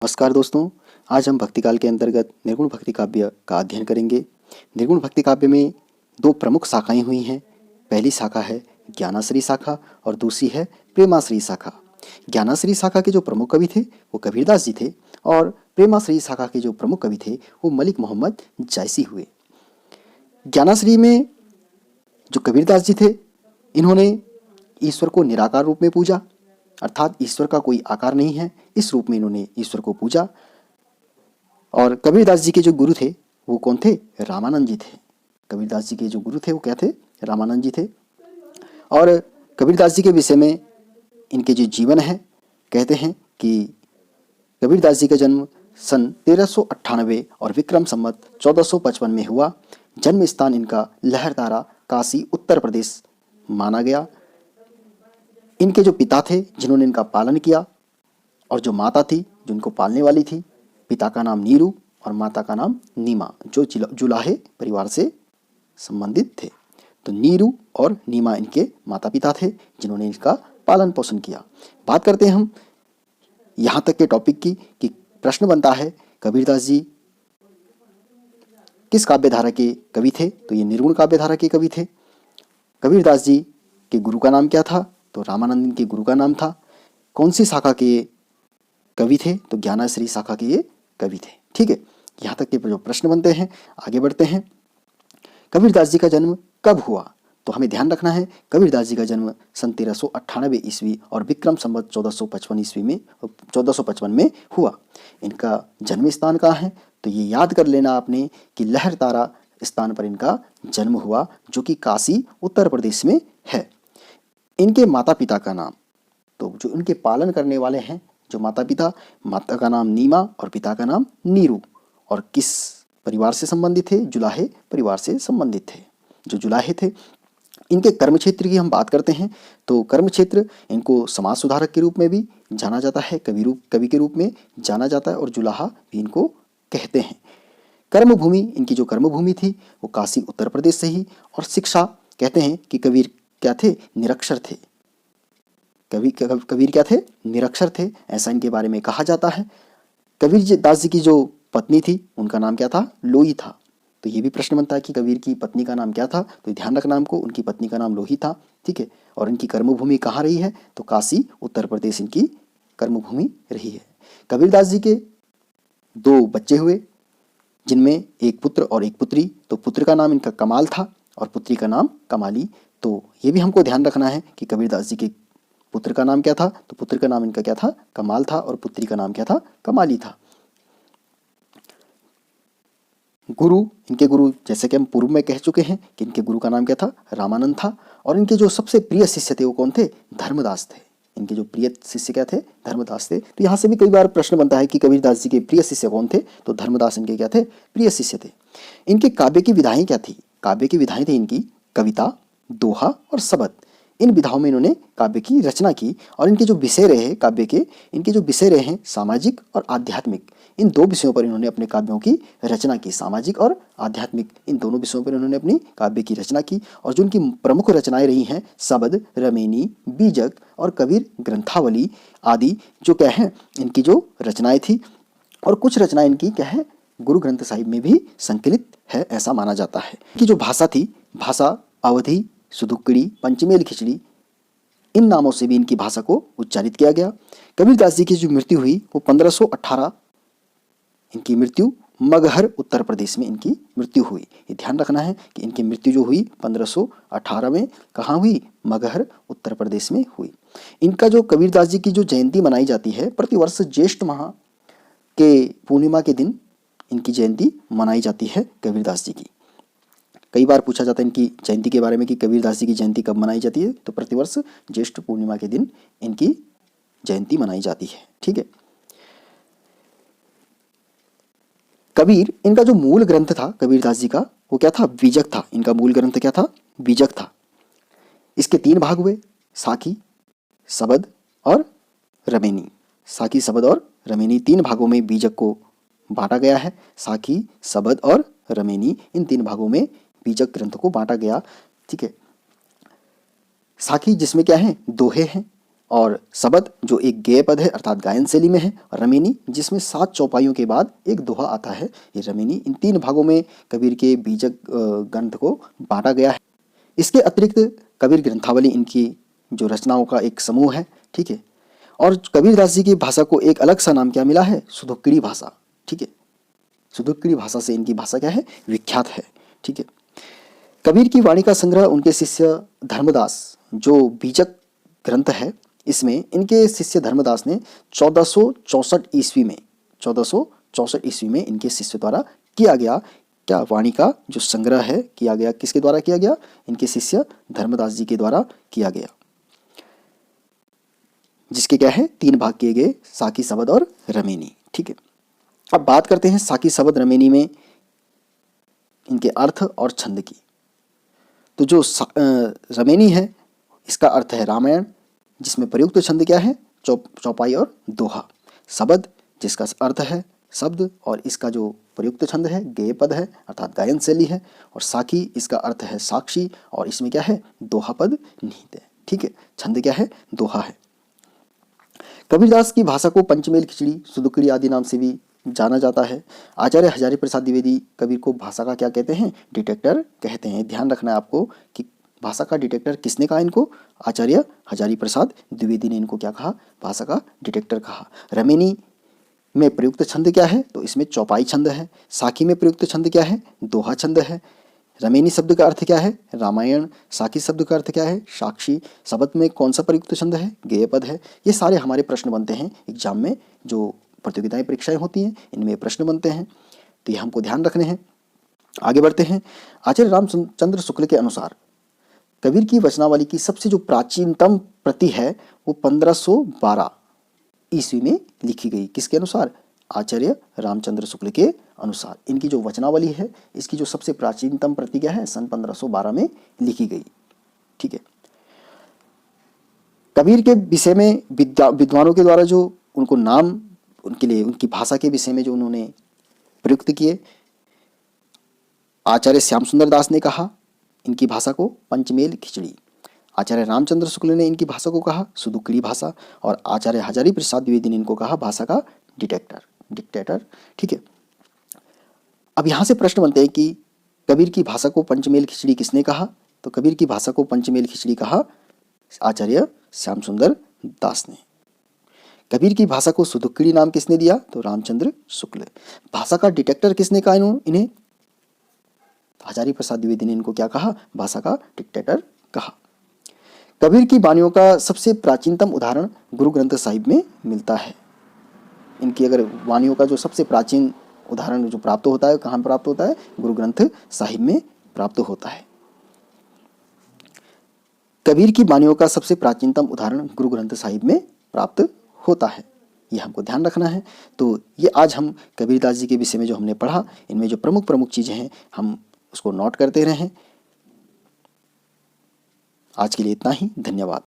नमस्कार दोस्तों, आज हम भक्ति काल के अंतर्गत निर्गुण भक्ति काव्य का अध्ययन करेंगे। निर्गुण भक्ति काव्य में दो प्रमुख शाखाएं हुई हैं। पहली शाखा है ज्ञानाश्री शाखा और दूसरी है प्रेमाश्री शाखा। ज्ञानाश्री शाखा के जो प्रमुख कवि थे वो कबीरदास जी थे और प्रेमाश्री शाखा के जो प्रमुख कवि थे वो मलिक मोहम्मद जायसी हुए। ज्ञानाश्री में जो कबीरदास जी थे इन्होंने ईश्वर को निराकार रूप में पूजा, अर्थात ईश्वर का कोई आकार नहीं है, इस रूप में इन्होंने ईश्वर को पूजा। और कबीरदास जी के जो गुरु थे वो कौन थे? रामानंद जी थे। कबीरदास जी के जो गुरु थे वो क्या थे? रामानंद जी थे। और कबीरदास जी के विषय में इनके जो जीवन है कहते हैं कि कबीरदास जी का जन्म सन 1398 और विक्रम संवत 1455 में हुआ। जन्म स्थान इनका लहरतारा काशी उत्तर प्रदेश माना गया। इनके जो पिता थे जिन्होंने इनका पालन किया और जो माता थी जो इनको पालने वाली थी, पिता का नाम नीरू और माता का नाम नीमा, जो जुलाहे परिवार से संबंधित थे। तो नीरू और नीमा इनके माता पिता थे जिन्होंने इसका पालन पोषण किया। बात करते हैं हम यहाँ तक के टॉपिक की कि प्रश्न बनता है कबीरदास जी किस काव्य धारा के कवि थे? तो ये निर्गुण काव्य धारा के कवि थे। कबीरदास जी के गुरु का नाम क्या था? तो रामानंद के गुरु का नाम था। कौन सी शाखा के कवि थे? तो ज्ञानाश्री शाखा के ये कवि थे। ठीक है, यहाँ तक के जो प्रश्न बनते हैं आगे बढ़ते हैं। कबीरदास जी का जन्म कब हुआ? तो हमें ध्यान रखना है कबीरदास जी का जन्म सन 1398 ईस्वी और विक्रम संवत 1455 में हुआ। इनका जन्म स्थान कहाँ है? तो ये याद कर लेना आपने कि लहरतारा स्थान पर इनका जन्म हुआ, जो कि काशी उत्तर प्रदेश में है। इनके माता पिता का नाम, तो जो इनके पालन करने वाले हैं जो माता पिता, माता का नाम नीमा और पिता का नाम नीरू, और किस परिवार से संबंधित थे? जुलाहे परिवार से संबंधित थे। जो जुलाहे थे इनके कर्म क्षेत्र की हम बात करते हैं तो कर्म क्षेत्र इनको समाज सुधारक के रूप में भी जाना जाता है, कवि के रूप में जाना जाता है और जुलाहा भी इनको कहते हैं। कर्मभूमि, इनकी जो कर्मभूमि थी वो काशी उत्तर प्रदेश से ही। और शिक्षा कहते हैं कि कबीर क्या थे? निरक्षर थे। कबीर क्या थे? निरक्षर थे, ऐसा इनके बारे में कहा जाता है। कबीर दास जी की जो पत्नी थी उनका नाम क्या था? लोई था। तो ये भी प्रश्न बनता है कि कबीर की पत्नी का नाम क्या था? तो ध्यान रखना हमको, उनकी पत्नी का नाम लोही था। ठीक है, और इनकी कर्मभूमि कहाँ रही है? तो काशी उत्तर प्रदेश इनकी कर्मभूमि रही है। कबीरदास जी के दो बच्चे हुए जिनमें एक पुत्र और एक पुत्री। तो पुत्र का नाम इनका कमाल था और पुत्री का नाम कमाली। तो ये भी हमको ध्यान रखना है कि कबीरदास जी के पुत्र का नाम क्या था? तो पुत्र का नाम इनका क्या था? कमाल था और पुत्री का नाम क्या था? कमाली था। गुरु, इनके गुरु जैसे कि हम पूर्व में कह चुके हैं कि इनके गुरु का नाम क्या था? रामानंद था। और इनके जो सबसे प्रिय शिष्य थे वो कौन थे? धर्मदास थे। इनके जो प्रिय शिष्य क्या थे? धर्मदास थे। तो यहाँ से भी कई बार प्रश्न बनता है कि कबीरदास जी के प्रिय शिष्य कौन थे? तो धर्मदास इनके क्या थे? प्रिय शिष्य थे। इनके काव्य की विधाएं क्या थी? काव्य की विधाएं थी इनकी कविता, दोहा और शबद। इन विधाओं में इन्होंने काव्य की रचना की। और इनके जो विषय रहे काव्य के, इनके जो विषय रहे हैं सामाजिक और आध्यात्मिक, इन दो विषयों पर इन्होंने अपने काव्यों की रचना की। सामाजिक और आध्यात्मिक, इन दोनों विषयों पर इन्होंने अपनी काव्य की रचना की। और जो इनकी प्रमुख रचनाएं रही हैं शबद, रमेनी, बीजक और कबीर ग्रंथावली आदि, जो क्या है इनकी जो रचनाएं थी। और कुछ रचनाएं इनकी क्या है? गुरु ग्रंथ साहिब में भी संकलित है, ऐसा माना जाता है। कि जो भाषा थी, भाषा अवधी, सुदुक्कड़ी, पंचमेल खिचड़ी, इन नामों से भी इनकी भाषा को उच्चारित किया गया। कबीरदास जी की जो मृत्यु हुई वो 1518, इनकी मृत्यु मगहर उत्तर प्रदेश में इनकी मृत्यु हुई। ये ध्यान रखना है कि इनकी मृत्यु जो हुई 1518 में कहाँ हुई? मगहर उत्तर प्रदेश में हुई। इनका जो कबीरदास जी की जो जयंती मनाई जाती है प्रतिवर्ष ज्येष्ठ माह के पूर्णिमा के दिन इनकी जयंती मनाई जाती है कबीरदास जी की। कई बार पूछा जाता है इनकी जयंती के बारे में कि कबीरदास जी की जयंती कब मनाई जाती है? तो प्रतिवर्ष ज्येष्ठ पूर्णिमा के दिन इनकी जयंती मनाई जाती है। ठीक है, कबीर, इनका जो मूल ग्रंथ था कबीरदास जी का वो क्या था? बीजक था। इनका मूल ग्रंथ क्या था? बीजक था। इसके 3 भाग हुए, साखी, शबद और रमेनी। साखी, शबद और रमेनी, 3 भागों में बीजक को बांटा गया है। साखी, शबद और रमेनी, इन 3 भागों में बीजक ग्रंथ को बांटा गया। ठीक है, साखी जिसमें क्या है? दोहे हैं, और सबद जो एक गेय पद है अर्थात गायन शैली में है, और रमेनी जिसमें 7 चौपाइयों के बाद एक दोहा आता है। ये रमेनी इन 3 भागों में कबीर के बीजक ग्रंथ को बांटा गया है। इसके अतिरिक्त कबीर ग्रंथावली इनकी जो रचनाओं का एक समूह है, ठीक है। और कबीरदास जी की भाषा को एक अलग सा नाम क्या मिला है, सुदुक्कड़ी भाषा, ठीक है। सुदुक्कड़ी भाषा से इनकी भाषा क्या है, विख्यात है, ठीक है। कबीर की वाणी का संग्रह उनके शिष्य धर्मदास जो बीजक ग्रंथ है, इसमें इनके शिष्य धर्मदास ने 1464 ईस्वी में इनके शिष्य द्वारा किया गया क्या, वाणी का जो संग्रह है किया गया, किसके द्वारा किया गया, इनके शिष्य धर्मदास जी के द्वारा किया गया, जिसके क्या है 3 भाग किए गए, साकी, सबद और रमेनी, ठीक है। अब बात करते हैं साकी, सबद, रमेनी में इनके अर्थ और छंद की। तो जो रमेनी है इसका अर्थ है रामायण, जिसमें प्रयुक्त छंद क्या है, चौपाई और दोहा। सबद जिसका अर्थ है शब्द और इसका जो प्रयुक्त छंद है गेय पद है अर्थात गायन शैली है। और साकी इसका अर्थ है साक्षी और इसमें क्या है, दोहा पद निहित है, ठीक है। छंद क्या है, दोहा है। कबीरदास की भाषा को पंचमेल, खिचड़ी, सुदुक्कड़ी आदि नाम से भी जाना जाता है। आचार्य हजारी प्रसाद द्विवेदी कबीर को भाषा का क्या कहते हैं, डिटेक्टर कहते हैं। ध्यान रखना है आपको कि भाषा का डिटेक्टर किसने कहा इनको, आचार्य हजारी प्रसाद द्विवेदी ने इनको क्या कहा, भाषा का डिटेक्टर कहा। रमेनी में प्रयुक्त छंद क्या है, तो इसमें चौपाई छंद है। साकी में प्रयुक्त छंद क्या है, दोहा छंद है। रमेनी शब्द का अर्थ क्या है, रामायण। साकी शब्द का अर्थ क्या है, साक्षी। सबद में कौन सा प्रयुक्त छंद है, गेय पद है। ये सारे हमारे प्रश्न बनते हैं एग्जाम में, जो प्रतियोगिताएं परीक्षाएं होती हैं इनमें प्रश्न बनते हैं, तो ये हमको ध्यान रखने हैं। आगे बढ़ते हैं। आचार्य रामचंद्र शुक्ल के अनुसार कबीर की वचनावली की सबसे जो प्राचीनतम प्रति है वो 1512 ईस्वी में लिखी गई। किसके अनुसार, आचार्य रामचंद्र शुक्ल के अनुसार। इनकी जो वचनावली है इसकी जो सबसे प्राचीनतम प्रति क्या है, सन 1512 में लिखी गई, ठीक है। कबीर के विषय में विद्वानों के द्वारा जो उनको नाम, उनके लिए उनकी भाषा के विषय में जो उन्होंने प्रयुक्त किए, आचार्य श्याम सुंदर दास ने कहा इनकी भाषा को पंचमेल खिचड़ी। आचार्य रामचंद्र शुक्ल ने इनकी भाषा को कहा सुदुक्कड़ी भाषा। और आचार्य हजारी प्रसाद द्विवेदी ने इनको कहा भाषा का डिक्टेटर, ठीक है। अब यहाँ से प्रश्न बनते हैं कि कबीर की भाषा को पंचमेल खिचड़ी किसने कहा, तो कबीर की भाषा को पंचमेल खिचड़ी कहा आचार्य श्याम सुंदर दास ने। कबीर की भाषा को सुदुक्कड़ी नाम किसने दिया, तो रामचंद्र शुक्ल। भाषा का डिटेक्टर किसने कहा इन्हें, हजारी प्रसाद द्विवेदी ने इनको क्या कहा, भाषा का डिक्टेटर कहा। कबीर की वाणियों का सबसे प्राचीनतम उदाहरण गुरु ग्रंथ साहिब में मिलता है। इनकी अगर वाणियों का जो सबसे प्राचीन उदाहरण जो प्राप्त होता है कहाँ प्राप्त होता है, गुरु ग्रंथ साहिब में प्राप्त होता है। कबीर की वाणियों का सबसे प्राचीनतम उदाहरण गुरु ग्रंथ साहिब में प्राप्त होता है, ये हमको ध्यान रखना है। तो ये आज हम कबीरदास जी के विषय में जो हमने पढ़ा, इनमें जो प्रमुख चीज़ें हैं हम उसको नोट करते रहें। आज के लिए इतना ही, धन्यवाद।